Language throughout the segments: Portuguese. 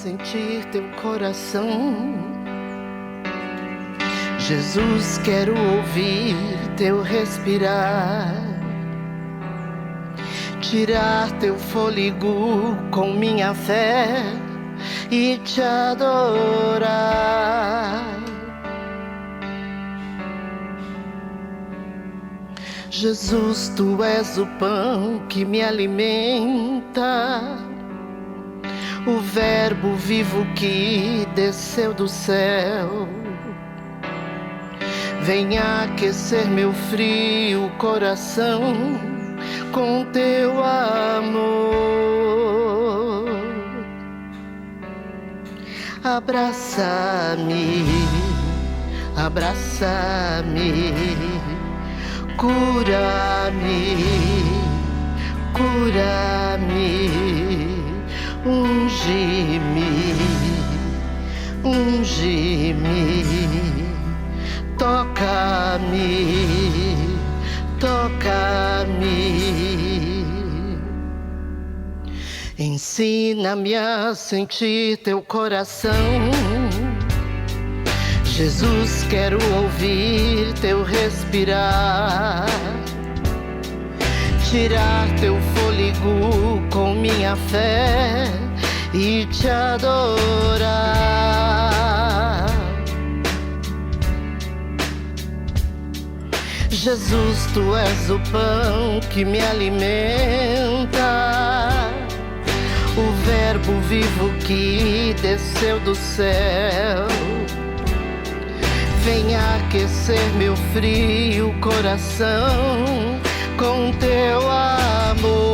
sentir teu coração. Jesus, quero ouvir teu respirar, tirar teu fôlego com minha fé e te adorar. Jesus, tu és o pão que me alimenta, o verbo vivo que desceu do céu. Venha aquecer meu frio coração com teu amor. Abraça-me, abraça-me, cura-me, cura-me, unge-me, unge-me, toca-me, toca-me. Ensina-me a sentir teu coração. Jesus, quero ouvir teu respirar, tirar teu fôlego com minha fé e te adorar. Jesus, tu és o pão que me alimenta, o verbo vivo que desceu do céu. Venha aquecer meu frio coração com teu amor.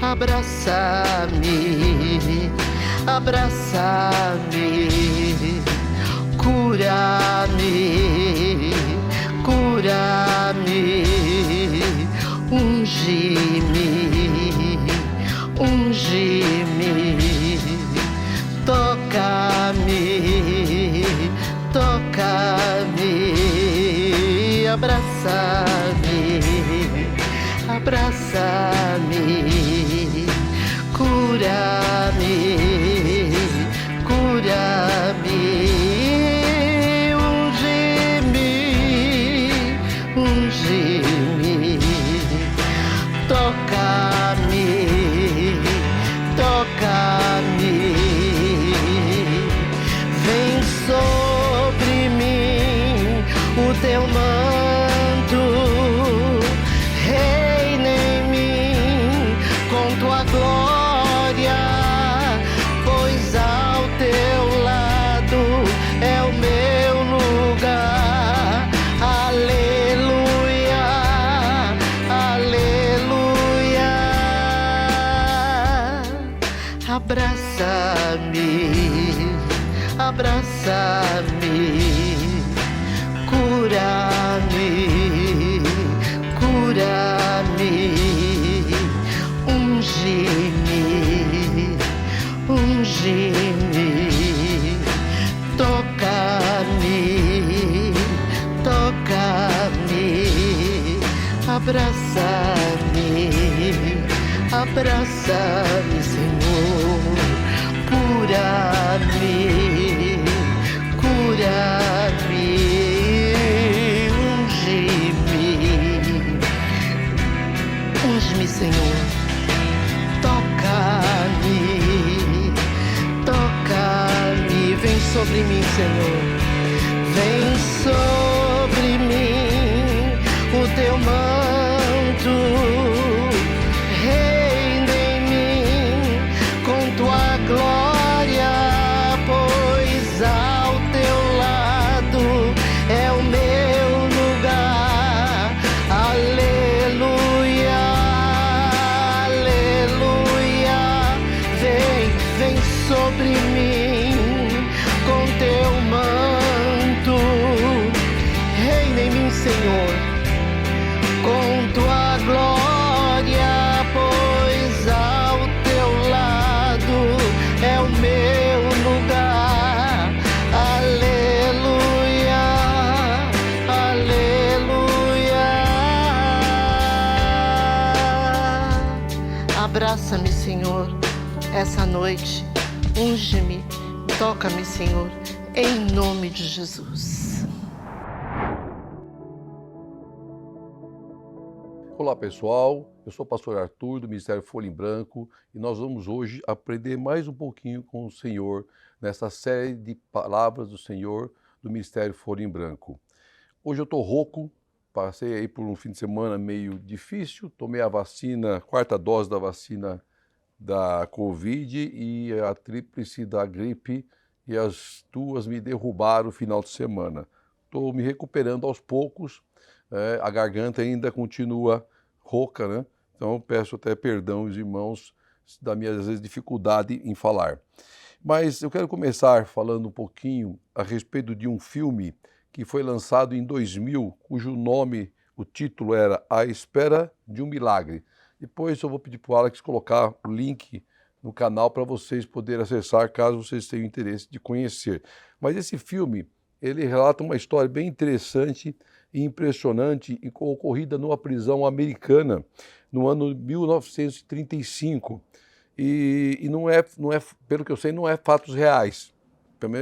Abraça-me, abraça-me, cura-me, cura-me, unge-me, unge-me, toca-me, toca-me, abraça-me, abraça-me, cura-me, cura-me, unge-me, unge-me, toca-me, toca-me. Vem sobre mim o teu manto, reina em mim com tua glória, pois ao teu lado é o meu lugar. Aleluia, aleluia. Abraça-me, abraça-me, cura-me, cura-me, unge-me, unge-me, toca-me, toca-me, abraça-me, abraça-me, Senhor, cura-me, cura-me, unge-me, unge-me, Senhor, toca-me, toca-me, vem sobre mim, Senhor, vem sobre mim o teu manto, reina em mim com tua glória, pois ao teu lado é o meu lugar. Aleluia, aleluia. Vem, vem sobre mim com teu manto, reina em mim, Senhor, com tua glória, pois ao teu lado é o meu lugar. Aleluia, aleluia. Abraça Senhor, essa noite. Unge-me, toca-me, Senhor, em nome de Jesus. Olá pessoal, eu sou o pastor Arthur do Ministério Folha em Branco e nós vamos hoje aprender mais um pouquinho com o Senhor nessa série de palavras do Senhor do Ministério Folha em Branco. Hoje eu estou rouco, passei aí por um fim de semana meio difícil, tomei a vacina, a quarta dose da vacina da Covid e a tríplice da gripe e as duas me derrubaram no final de semana. Estou me recuperando aos poucos, a garganta ainda continua rouca, né? Então eu peço até perdão aos irmãos da minha, às vezes, dificuldade em falar. Mas eu quero começar falando um pouquinho a respeito de um filme que foi lançado em 2000, cujo nome, o título era A Espera de um Milagre. Depois eu vou pedir para o Alex colocar o link no canal para vocês poderem acessar, caso vocês tenham interesse de conhecer. Mas esse filme, ele relata uma história bem interessante e impressionante e ocorrida numa prisão americana no ano 1935. E não é, pelo que eu sei, não é fatos reais.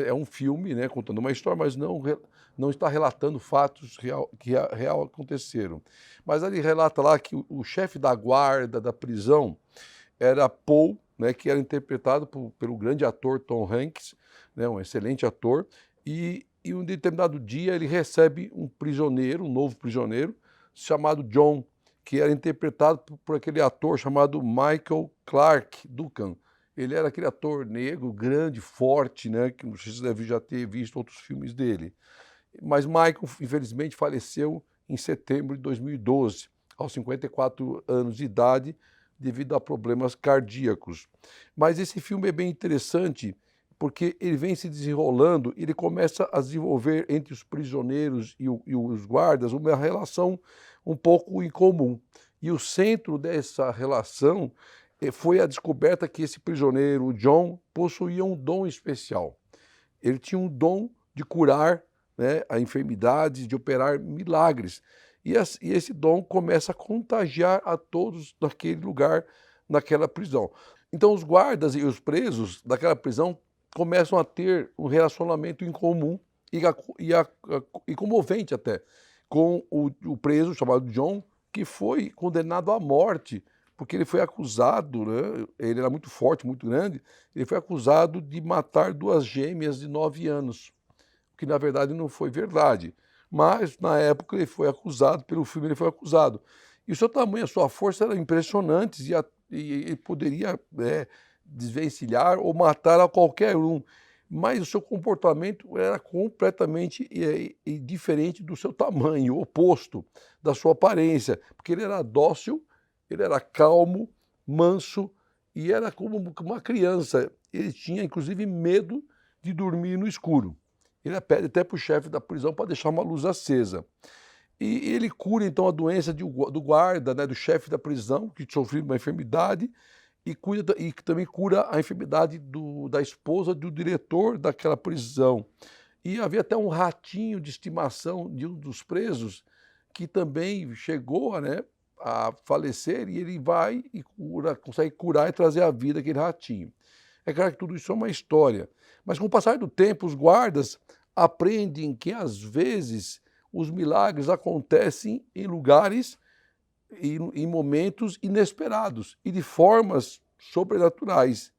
É um filme, né, contando uma história, mas não está relatando fatos que real aconteceram. Mas ele relata lá que o chefe da guarda da prisão era Paul, né, que era interpretado pelo grande ator Tom Hanks, né, um excelente ator, e um determinado dia ele recebe um prisioneiro, um novo prisioneiro, chamado John, que era interpretado por aquele ator chamado Michael Clarke Duncan. Ele era aquele ator negro, grande, forte, né, que vocês devem já ter visto outros filmes dele. Mas Michael, infelizmente, faleceu em setembro de 2012, aos 54 anos de idade, devido a problemas cardíacos. Mas esse filme é bem interessante, porque ele vem se desenrolando, ele começa a desenvolver entre os prisioneiros e os guardas uma relação um pouco incomum. E o centro dessa relação foi a descoberta que esse prisioneiro, o John, possuía um dom especial. Ele tinha um dom de curar, né, a enfermidades, de operar milagres. E esse dom começa a contagiar a todos naquele lugar, naquela prisão. Então os guardas e os presos daquela prisão começam a ter um relacionamento em comum e comovente até, com o preso chamado John, que foi condenado à morte, porque ele foi acusado, né, ele era muito forte, muito grande, ele foi acusado de matar duas gêmeas de 9 anos, o que na verdade não foi verdade. Mas na época ele foi acusado, pelo filme ele foi acusado. E o seu tamanho, a sua força eram impressionantes e ele poderia desvencilhar ou matar a qualquer um. Mas o seu comportamento era completamente diferente do seu tamanho, oposto da sua aparência, porque ele era dócil, ele era calmo, manso e era como uma criança. Ele tinha, inclusive, medo de dormir no escuro. Ele pede até para o chefe da prisão para deixar uma luz acesa. E ele cura, então, a doença do guarda, né, do chefe da prisão, que sofreu uma enfermidade, e também cura a enfermidade da esposa do diretor daquela prisão. E havia até um ratinho de estimação de um dos presos, que também chegou a falecer, e ele vai e consegue curar e trazer à vida aquele ratinho. É claro que tudo isso é uma história, mas com o passar do tempo, os guardas aprendem que, às vezes, os milagres acontecem em lugares e em momentos inesperados e de formas sobrenaturais.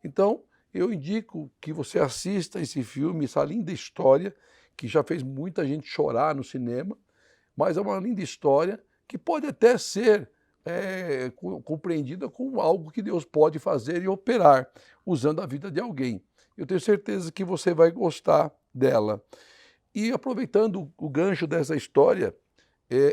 Então, eu indico que você assista esse filme, essa linda história, que já fez muita gente chorar no cinema, mas é uma linda história que pode até ser compreendida como algo que Deus pode fazer e operar, usando a vida de alguém. Eu tenho certeza que você vai gostar dela. E aproveitando o gancho dessa história,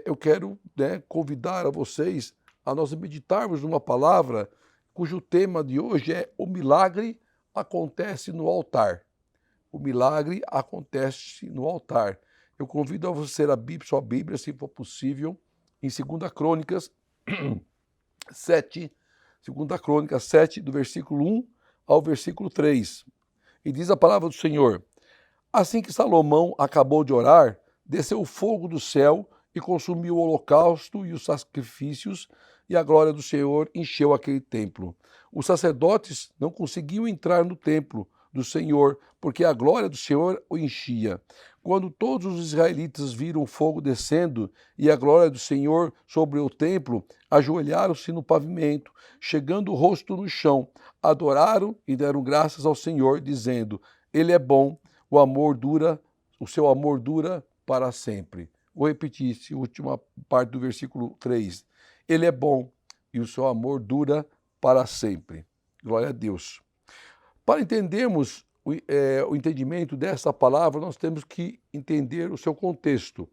eu quero convidar a vocês a nós meditarmos numa palavra cujo tema de hoje é: o milagre acontece no altar. O milagre acontece no altar. Eu convido a você a sua Bíblia, se for possível, em 2 Crônicas 7, 2 Crônicas 7, do versículo 1 ao versículo 3. E diz a palavra do Senhor: assim que Salomão acabou de orar, desceu o fogo do céu e consumiu o holocausto e os sacrifícios, e a glória do Senhor encheu aquele templo. Os sacerdotes não conseguiam entrar no templo do Senhor, porque a glória do Senhor o enchia. Quando todos os israelitas viram o fogo descendo e a glória do Senhor sobre o templo, ajoelharam-se no pavimento, chegando o rosto no chão, adoraram e deram graças ao Senhor, dizendo: Ele é bom, o seu amor dura para sempre. Vou repetir essa última parte do versículo 3. Ele é bom e o seu amor dura para sempre. Glória a Deus. Para entendermos o entendimento dessa palavra, nós temos que entender o seu contexto,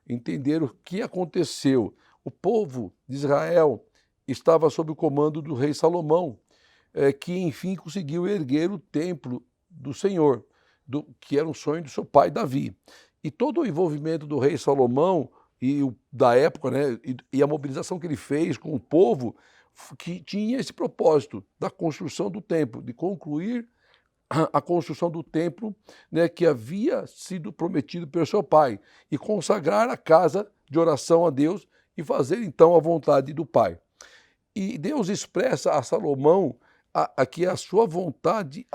entender o que aconteceu. O povo de Israel estava sob o comando do rei Salomão, que enfim conseguiu erguer o templo do Senhor, que era um sonho do seu pai Davi. E todo o envolvimento do rei Salomão da época, né, e a mobilização que ele fez com o povo, que tinha esse propósito da construção do templo, de concluir a construção do templo, né, que havia sido prometido pelo seu pai, e consagrar a casa de oração a Deus e fazer então a vontade do Pai. E Deus expressa a Salomão aqui a sua vontade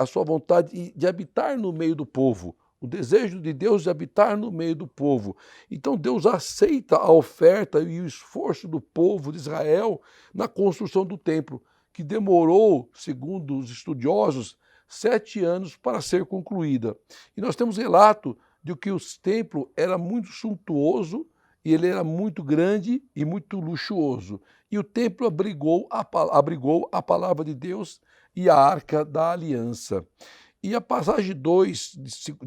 de habitar no meio do povo, o desejo de Deus de habitar no meio do povo. Então Deus aceita a oferta e o esforço do povo de Israel na construção do templo, que demorou, segundo os estudiosos, 7 anos para ser concluída. E nós temos relato de que o templo era muito suntuoso e ele era muito grande e muito luxuoso. E o templo abrigou a palavra de Deus e a arca da aliança. E a passagem 2, o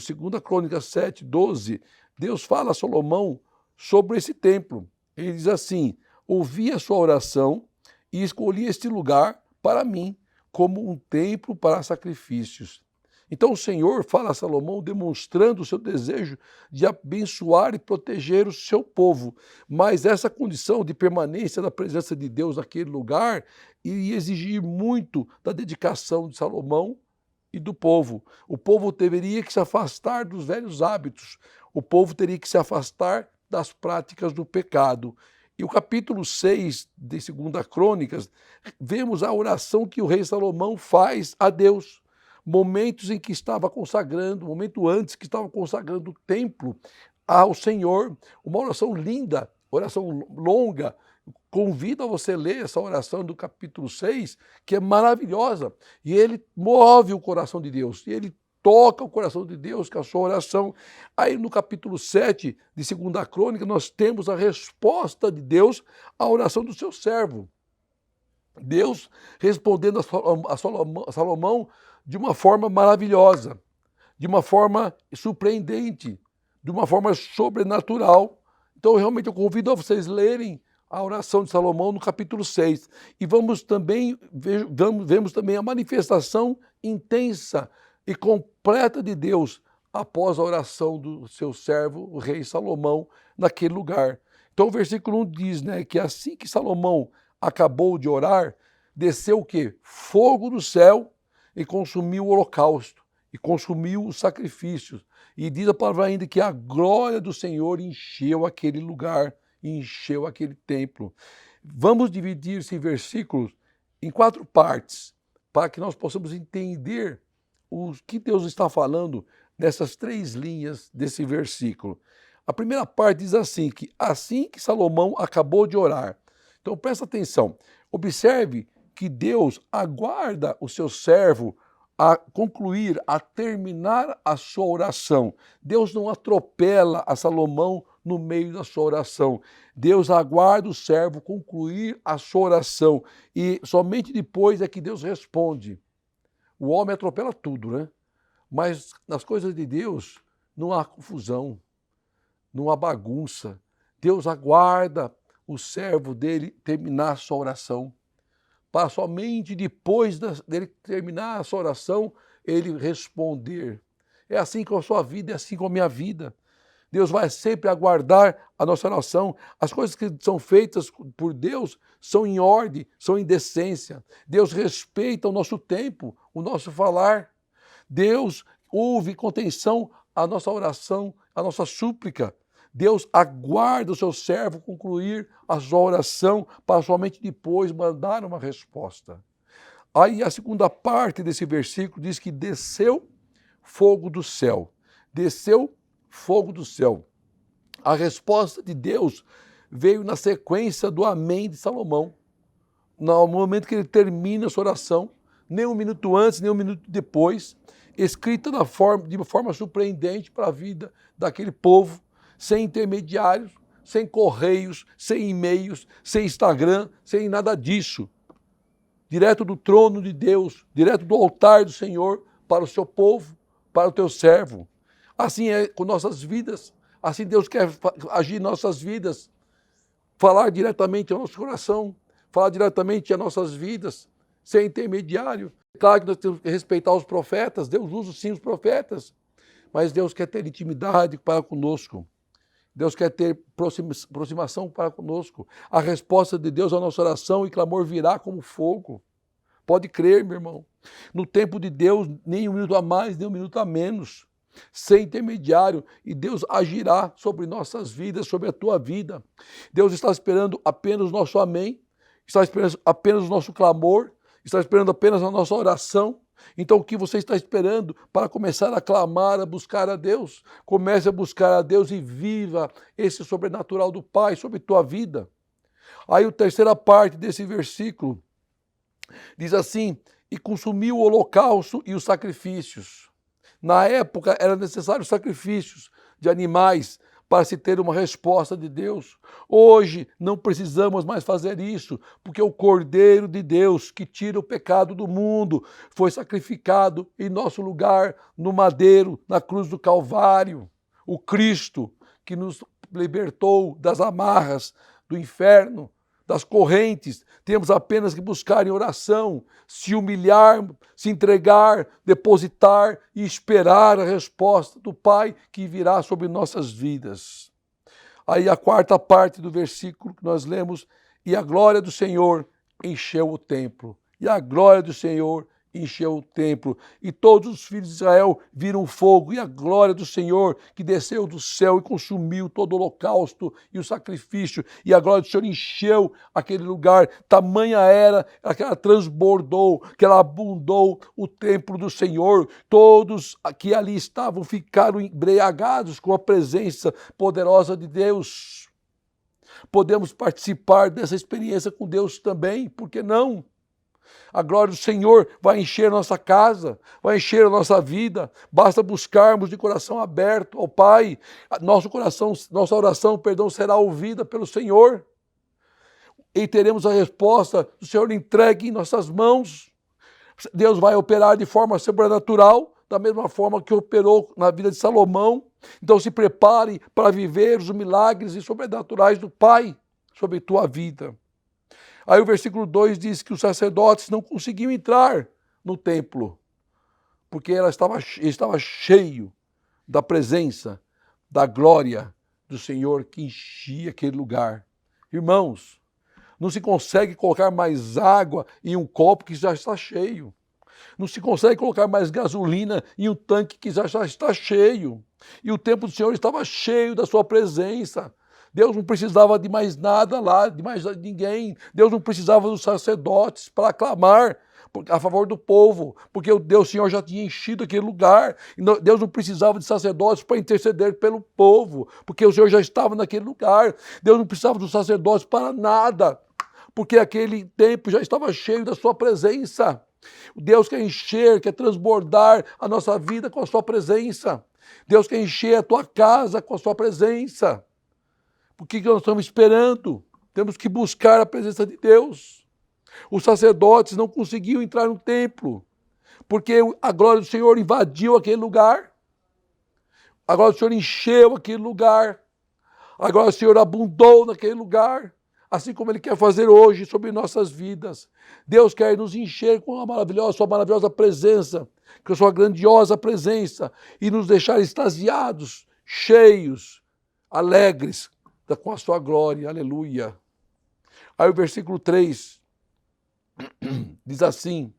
2 Crônicas 7, 12, Deus fala a Salomão sobre esse templo. Ele diz assim: ouvi a sua oração e escolhi este lugar para mim, como um templo para sacrifícios. Então o Senhor fala a Salomão demonstrando o seu desejo de abençoar e proteger o seu povo, mas essa condição de permanência da presença de Deus naquele lugar iria exigir muito da dedicação de Salomão e do povo. O povo deveria que se afastar dos velhos hábitos, o povo teria que se afastar das práticas do pecado. E o capítulo 6 de 2 Crônicas, vemos a oração que o rei Salomão faz a Deus. Momentos em que estava consagrando, momento antes que estava consagrando o templo ao Senhor. Uma oração linda, oração longa. Convido a você ler essa oração do capítulo 6, que é maravilhosa. E ele move o coração de Deus, e ele toca o coração de Deus com a sua oração. Aí no capítulo 7 de 2 Crônica, nós temos a resposta de Deus à oração do seu servo. Deus respondendo a Salomão de uma forma maravilhosa, de uma forma surpreendente, de uma forma sobrenatural. Então, realmente, eu convido a vocês lerem a oração de Salomão no capítulo 6. E vemos também a manifestação intensa e completa de Deus após a oração do seu servo, o rei Salomão, naquele lugar. Então o versículo 1 diz, né, que assim que Salomão acabou de orar, desceu o quê? Fogo do céu e consumiu o holocausto, e consumiu os sacrifícios. E diz a palavra ainda que a glória do Senhor encheu aquele lugar, encheu aquele templo. Vamos dividir esse versículo em 4 partes, para que nós possamos entender o que Deus está falando nessas 3 linhas desse versículo. A primeira parte diz assim que Salomão acabou de orar. Então presta atenção, observe que Deus aguarda o seu servo a concluir, a terminar a sua oração. Deus não atropela a Salomão no meio da sua oração. Deus aguarda o servo concluir a sua oração e somente depois é que Deus responde. O homem atropela tudo, né? Mas nas coisas de Deus não há confusão, não há bagunça. Deus aguarda o servo dele terminar a sua oração, para somente depois dele terminar a sua oração, ele responder. É assim com a sua vida, é assim com a minha vida. Deus vai sempre aguardar a nossa oração. As coisas que são feitas por Deus são em ordem, são em decência. Deus respeita o nosso tempo, o nosso falar. Deus ouve com atenção a nossa oração, a nossa súplica. Deus aguarda o seu servo concluir a sua oração para somente depois mandar uma resposta. Aí a segunda parte desse versículo diz que desceu fogo do céu. Desceu fogo do céu. A resposta de Deus veio na sequência do amém de Salomão. No momento que ele termina a sua oração, nem um minuto antes, nem um minuto depois, escrita de uma forma surpreendente para a vida daquele povo, sem intermediários, sem correios, sem e-mails, sem Instagram, sem nada disso. Direto do trono de Deus, direto do altar do Senhor, para o seu povo, para o teu servo. Assim é com nossas vidas, assim Deus quer agir em nossas vidas, falar diretamente ao nosso coração, falar diretamente às nossas vidas, sem intermediário. Claro que nós temos que respeitar os profetas, Deus usa sim os profetas, mas Deus quer ter intimidade para conosco. Deus quer ter aproximação para conosco. A resposta de Deus à nossa oração e clamor virá como fogo. Pode crer, meu irmão. No tempo de Deus, nem um minuto a mais, nem um minuto a menos. Sem intermediário. E Deus agirá sobre nossas vidas, sobre a tua vida. Deus está esperando apenas o nosso amém. Está esperando apenas o nosso clamor. Está esperando apenas a nossa oração. Então, o que você está esperando para começar a clamar, a buscar a Deus? Comece a buscar a Deus e viva esse sobrenatural do Pai sobre tua vida. Aí a terceira parte desse versículo diz assim, e consumiu o holocausto e os sacrifícios. Na época era necessário sacrifícios de animais para se ter uma resposta de Deus. Hoje não precisamos mais fazer isso, porque o Cordeiro de Deus, que tira o pecado do mundo, foi sacrificado em nosso lugar, no madeiro, na cruz do Calvário. O Cristo que nos libertou das amarras do inferno, das correntes, temos apenas que buscar em oração, se humilhar, se entregar, depositar e esperar a resposta do Pai que virá sobre nossas vidas. Aí a quarta parte do versículo que nós lemos, e a glória do Senhor encheu o templo. E a glória do Senhor encheu o templo, e todos os filhos de Israel viram fogo, e a glória do Senhor que desceu do céu e consumiu todo o holocausto e o sacrifício, e a glória do Senhor encheu aquele lugar, tamanha era que ela transbordou, que ela abundou o templo do Senhor. Todos que ali estavam ficaram embriagados com a presença poderosa de Deus. Podemos participar dessa experiência com Deus também, por que não? A glória do Senhor vai encher a nossa casa, vai encher a nossa vida. Basta buscarmos de coração aberto ao Pai. Nossa oração, será ouvida pelo Senhor. E teremos a resposta do Senhor entregue em nossas mãos. Deus vai operar de forma sobrenatural, da mesma forma que operou na vida de Salomão. Então se prepare para viver os milagres e sobrenaturais do Pai sobre tua vida. Aí o versículo 2 diz que os sacerdotes não conseguiam entrar no templo, porque ele estava cheio da presença, da glória do Senhor que enchia aquele lugar. Irmãos, não se consegue colocar mais água em um copo que já está cheio. Não se consegue colocar mais gasolina em um tanque que já está cheio. E o templo do Senhor estava cheio da sua presença. Deus não precisava de mais nada lá, de mais ninguém. Deus não precisava dos sacerdotes para clamar a favor do povo, porque o Senhor já tinha enchido aquele lugar. Deus não precisava de sacerdotes para interceder pelo povo, porque o Senhor já estava naquele lugar. Deus não precisava dos sacerdotes para nada, porque aquele templo já estava cheio da sua presença. Deus quer encher, quer transbordar a nossa vida com a sua presença. Deus quer encher a tua casa com a sua presença. Por que nós estamos esperando? Temos que buscar a presença de Deus. Os sacerdotes não conseguiam entrar no templo, porque a glória do Senhor invadiu aquele lugar. A glória do Senhor encheu aquele lugar. A glória do Senhor abundou naquele lugar, assim como Ele quer fazer hoje sobre nossas vidas. Deus quer nos encher com a sua maravilhosa presença, com a sua grandiosa presença, e nos deixar extasiados, cheios, alegres, com a sua glória, aleluia. Aí o versículo 3 diz assim,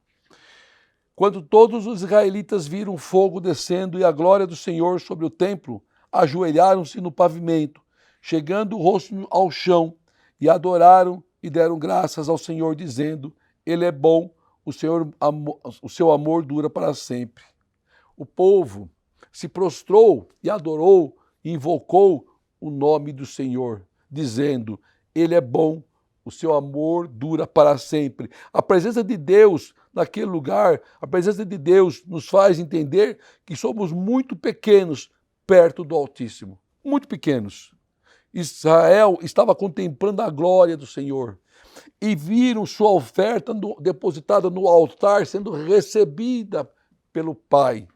quando todos os israelitas viram fogo descendo e a glória do Senhor sobre o templo, ajoelharam-se no pavimento chegando o rosto ao chão, e adoraram e deram graças ao Senhor, dizendo: Ele é bom, o seu amor dura para sempre. O povo se prostrou e adorou e invocou o nome do Senhor, dizendo: Ele é bom, o seu amor dura para sempre. A presença de Deus naquele lugar, a presença de Deus nos faz entender que somos muito pequenos perto do Altíssimo. Muito pequenos. Israel estava contemplando a glória do Senhor e viram sua oferta depositada no altar sendo recebida pelo Pai,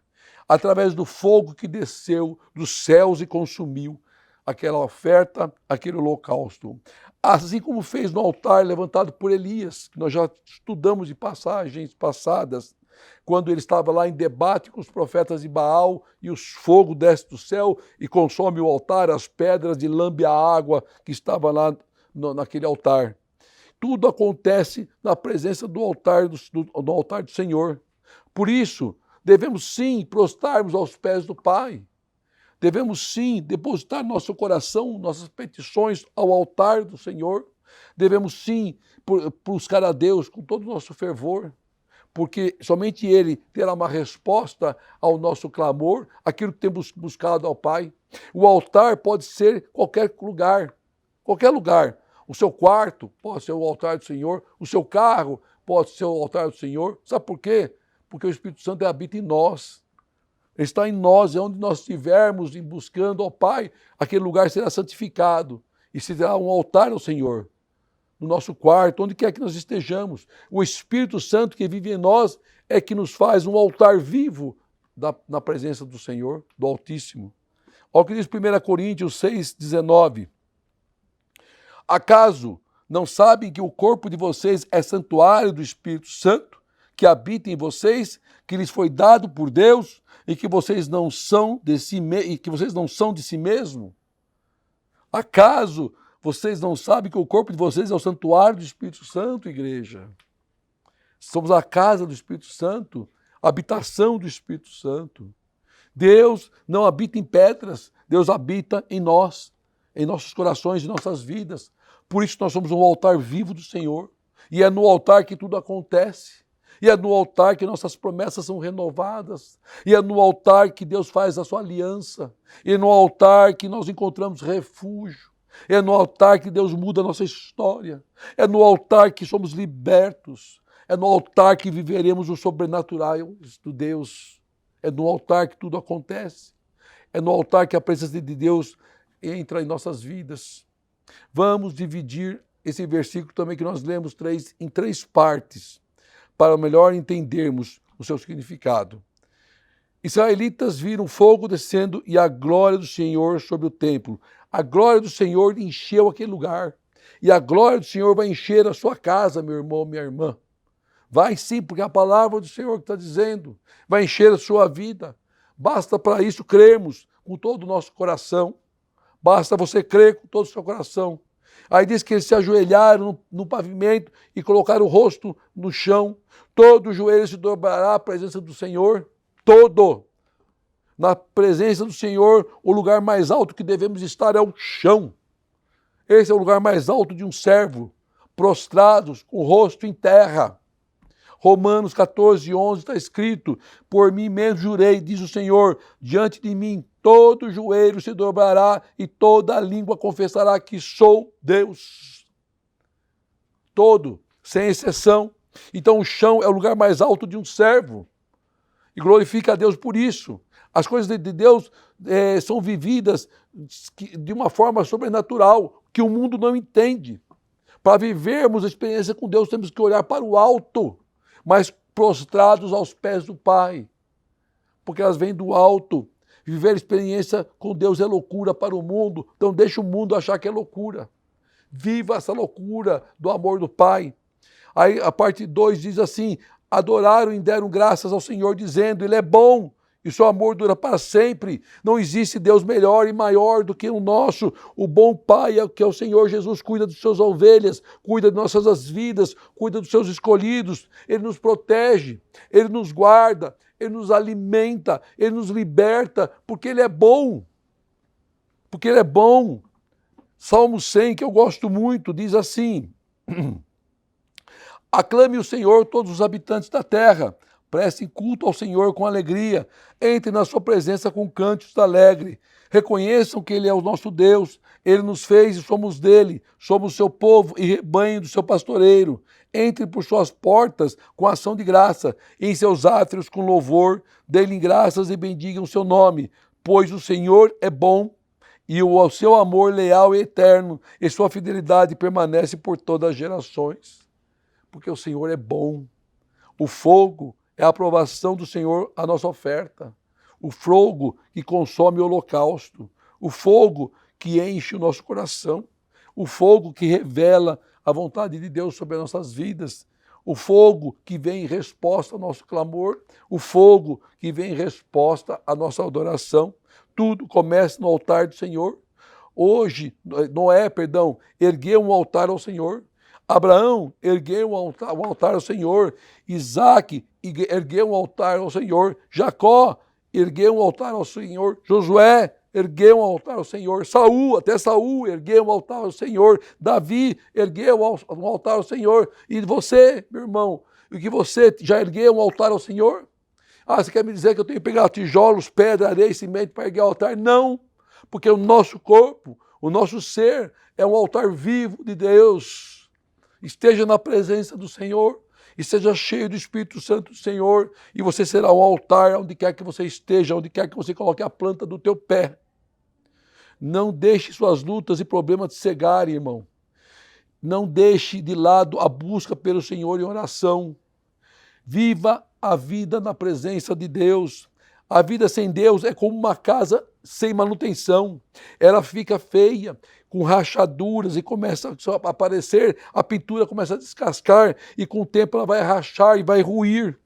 através do fogo que desceu dos céus e consumiu aquela oferta, aquele holocausto. Assim como fez no altar levantado por Elias, que nós já estudamos em passagens passadas, quando ele estava lá em debate com os profetas de Baal e o fogo desce do céu e consome o altar, as pedras e lambe a água que estava lá naquele altar. Tudo acontece na presença do altar do altar do Senhor. Por isso, devemos sim prostarmos aos pés do Pai. Devemos sim depositar nosso coração, nossas petições ao altar do Senhor. Devemos sim buscar a Deus com todo o nosso fervor, porque somente Ele terá uma resposta ao nosso clamor, aquilo que temos buscado ao Pai. O altar pode ser qualquer lugar, qualquer lugar. O seu quarto pode ser o altar do Senhor, o seu carro pode ser o altar do Senhor. Sabe por quê? Porque o Espírito Santo habita em nós. Ele está em nós, é onde nós estivermos buscando ao Pai, aquele lugar será santificado e será um altar ao Senhor. No nosso quarto, onde quer que nós estejamos. O Espírito Santo que vive em nós é que nos faz um altar vivo na presença do Senhor, do Altíssimo. Olha o que diz 1 Coríntios 6,19. Acaso não sabem que o corpo de vocês é santuário do Espírito Santo, que habita em vocês, que lhes foi dado por Deus, e que vocês não são de si mesmo? Acaso vocês não sabem que o corpo de vocês é o santuário do Espírito Santo, igreja? Somos a casa do Espírito Santo, a habitação do Espírito Santo. Deus não habita em pedras, Deus habita em nós, em nossos corações, em nossas vidas. Por isso nós somos um altar vivo do Senhor. E é no altar que tudo acontece. E é no altar que nossas promessas são renovadas. E é no altar que Deus faz a sua aliança. E é no altar que nós encontramos refúgio. É no altar que Deus muda a nossa história. É no altar que somos libertos. É no altar que viveremos o sobrenatural do Deus. É no altar que tudo acontece. É no altar que a presença de Deus entra em nossas vidas. Vamos dividir esse versículo também que nós lemos em três partes, para melhor entendermos o seu significado. Israelitas viram fogo descendo e a glória do Senhor sobre o templo. A glória do Senhor encheu aquele lugar. E a glória do Senhor vai encher a sua casa, meu irmão, minha irmã. Vai sim, porque é a palavra do Senhor que está dizendo. Vai encher a sua vida. Basta para isso crermos com todo o nosso coração. Basta você crer com todo o seu coração. Aí diz que eles se ajoelharam no pavimento e colocaram o rosto no chão. Todo joelho se dobrará à presença do Senhor. Todo. Na presença do Senhor, o lugar mais alto que devemos estar é o chão. Esse é o lugar mais alto de um servo, prostrados, com o rosto em terra. Romanos 14:11 está escrito: por mim mesmo jurei, diz o Senhor, diante de mim todo joelho se dobrará e toda língua confessará que sou Deus. Todo, sem exceção. Então o chão é o lugar mais alto de um servo. E glorifica a Deus por isso. As coisas de Deus são vividas de uma forma sobrenatural, que o mundo não entende. Para vivermos a experiência com Deus, temos que olhar para o alto, mas prostrados aos pés do Pai, porque elas vêm do alto. Viver a experiência com Deus é loucura para o mundo, então deixa o mundo achar que é loucura. Viva essa loucura do amor do Pai. Aí a parte 2 diz assim: adoraram e deram graças ao Senhor, dizendo, Ele é bom e seu amor dura para sempre. Não existe Deus melhor e maior do que o nosso. O bom Pai, que é o Senhor Jesus, cuida de suas ovelhas, cuida de nossas vidas, cuida dos seus escolhidos. Ele nos protege, Ele nos guarda, Ele nos alimenta, Ele nos liberta, porque Ele é bom. Porque Ele é bom. Salmo 100, que eu gosto muito, diz assim: aclame o Senhor todos os habitantes da terra, prestem culto ao Senhor com alegria, entrem na sua presença com cânticos alegres, reconheçam que Ele é o nosso Deus, Ele nos fez e somos dele, somos seu povo e rebanho do seu pastoreiro. Entrem por suas portas com ação de graça, e em seus átrios com louvor, dê-lhe graças e bendigam o seu nome, pois o Senhor é bom, e o seu amor leal e eterno, e sua fidelidade permanece por todas as gerações. Porque o Senhor é bom. O fogo é a aprovação do Senhor à nossa oferta. O fogo que consome o holocausto. O fogo que enche o nosso coração. O fogo que revela a vontade de Deus sobre as nossas vidas. O fogo que vem em resposta ao nosso clamor. O fogo que vem em resposta à nossa adoração. Tudo começa no altar do Senhor. Hoje, Noé, ergueu um altar ao Senhor. Abraão ergueu um altar ao Senhor. Isaac ergueu um altar ao Senhor. Jacó ergueu um altar ao Senhor. Josué ergueu um altar ao Senhor. Até Saul ergueu um altar ao Senhor. Davi ergueu um altar ao Senhor. E você, meu irmão, e que você já ergueu um altar ao Senhor? Ah, você quer me dizer que eu tenho que pegar tijolos, pedra, areia e cimento para erguer o altar? Não, porque o nosso corpo, o nosso ser é um altar vivo de Deus. Esteja na presença do Senhor e seja cheio do Espírito Santo do Senhor, e você será um altar onde quer que você esteja, onde quer que você coloque a planta do teu pé. Não deixe suas lutas e problemas te cegarem, irmão. Não deixe de lado a busca pelo Senhor em oração. Viva a vida na presença de Deus. A vida sem Deus é como uma casa sem manutenção. Ela fica feia, com rachaduras, e começa a aparecer, a pintura começa a descascar, e com o tempo ela vai rachar e vai ruir.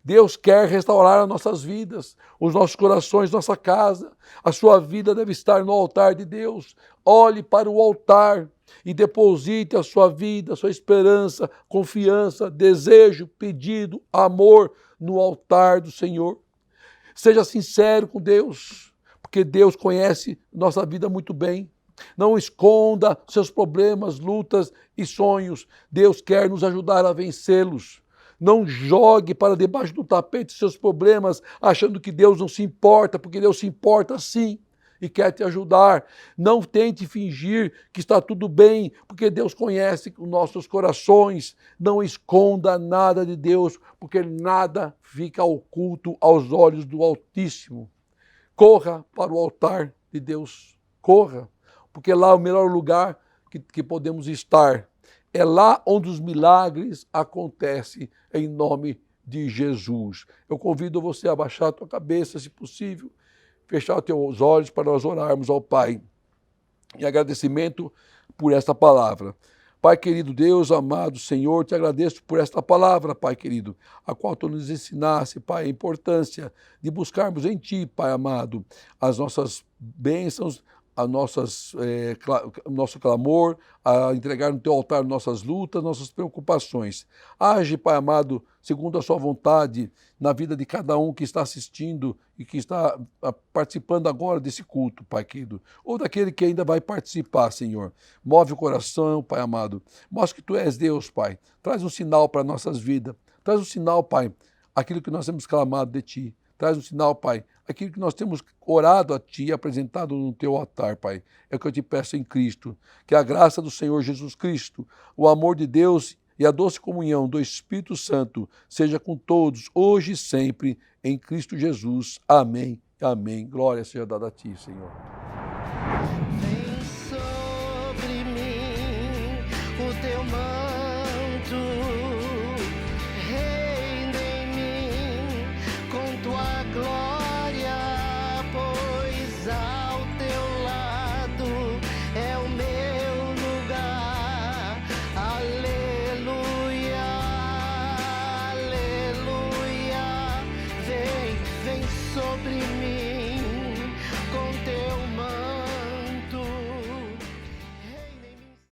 Deus quer restaurar as nossas vidas, os nossos corações, nossa casa. A sua vida deve estar no altar de Deus. Olhe para o altar e deposite a sua vida, a sua esperança, confiança, desejo, pedido, amor no altar do Senhor. Seja sincero com Deus, porque Deus conhece nossa vida muito bem. Não esconda seus problemas, lutas e sonhos. Deus quer nos ajudar a vencê-los. Não jogue para debaixo do tapete seus problemas, achando que Deus não se importa, porque Deus se importa sim e quer te ajudar. Não tente fingir que está tudo bem, porque Deus conhece os nossos corações. Não esconda nada de Deus, porque nada fica oculto aos olhos do Altíssimo. Corra para o altar de Deus. Corra, porque lá é o melhor lugar que podemos estar. É lá onde os milagres acontecem, em nome de Jesus. Eu convido você a abaixar a tua cabeça, se possível, fechar os teus olhos para nós orarmos ao Pai. Em agradecimento por esta palavra. Pai querido, Deus amado, Senhor, te agradeço por esta palavra, Pai querido, a qual tu nos ensinaste, Pai, a importância de buscarmos em Ti, Pai amado, as nossas bênçãos, nosso clamor, a entregar no teu altar nossas lutas, nossas preocupações. Age, Pai amado, segundo a sua vontade, na vida de cada um que está assistindo e que está participando agora desse culto, Pai querido, ou daquele que ainda vai participar, Senhor. Move o coração, Pai amado. Mostra que Tu és Deus, Pai. Traz um sinal para nossas vidas. Traz um sinal, Pai, aquilo que nós temos clamado de Ti. Traz um sinal, Pai, aquilo que nós temos orado a Ti e apresentado no Teu altar, Pai. É o que eu te peço em Cristo. Que a graça do Senhor Jesus Cristo, o amor de Deus e a doce comunhão do Espírito Santo seja com todos, hoje e sempre, em Cristo Jesus. Amém. Amém. Glória seja dada a Ti, Senhor. Vem sobre mim o teu manto, reina em mim com tua glória, pois ao teu lado é o meu lugar.